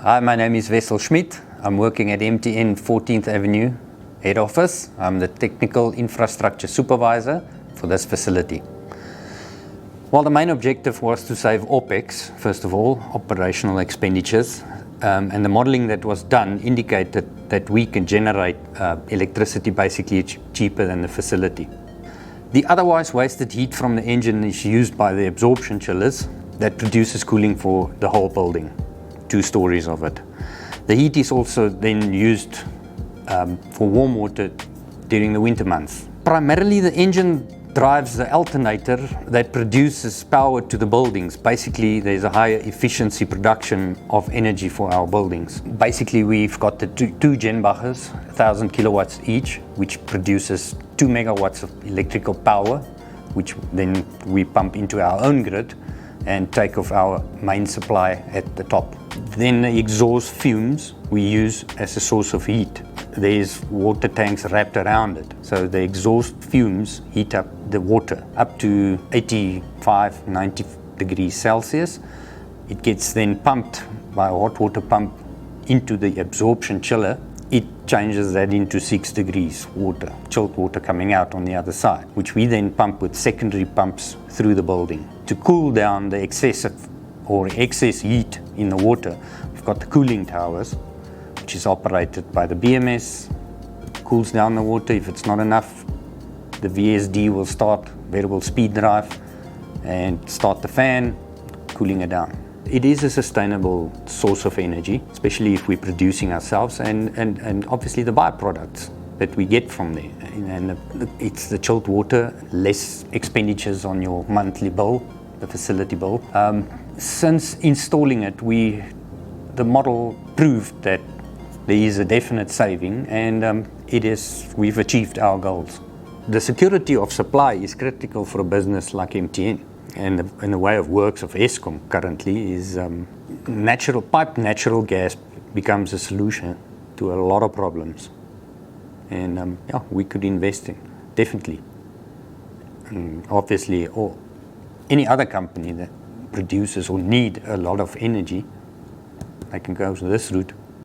Hi, my name is Wessel Schmidt. I'm working at MTN 14th Avenue head office. I'm the technical infrastructure supervisor for this facility. Well, the main objective was to save OPEX, first of all, operational expenditures, and the modeling that was done indicated that we can generate electricity basically cheaper than the facility. The otherwise wasted heat from the engine is used by the absorption chillers that produces cooling for the whole building, 2 stories of it. The heat is also then used for warm water during the winter months. Primarily the engine drives the alternator that produces power to the buildings. Basically, there's a higher efficiency production of energy for our buildings. Basically, we've got the two Genbachers, 1,000 kilowatts each, which produces 2 megawatts of electrical power, which then we pump into our own grid and take off our main supply at the top. Then the exhaust fumes we use as a source of heat. There's water tanks wrapped around it. So the exhaust fumes heat up the water up to 85, 90 degrees Celsius. It gets then pumped by a hot water pump into the absorption chiller. It changes that into 6 degrees water, chilled water coming out on the other side, which we then pump with secondary pumps through the building. To cool down the excess heat in the water, we've got the cooling towers, which is operated by the BMS, cools down the water. If it's not enough, the VSD will start, variable speed drive, and start the fan, cooling it down. It is a sustainable source of energy, especially if we're producing ourselves, and obviously the byproducts that we get from there. And it's the chilled water, less expenditures on your monthly bill, the facility bill. Since installing it, the model proved that there is a definite saving, and we've achieved our goals. The security of supply is critical for a business like MTN, and the way of works of Eskom currently is natural gas becomes a solution to a lot of problems, and we could invest in, definitely. And obviously, or any other company that produces or need a lot of energy, they can go this route.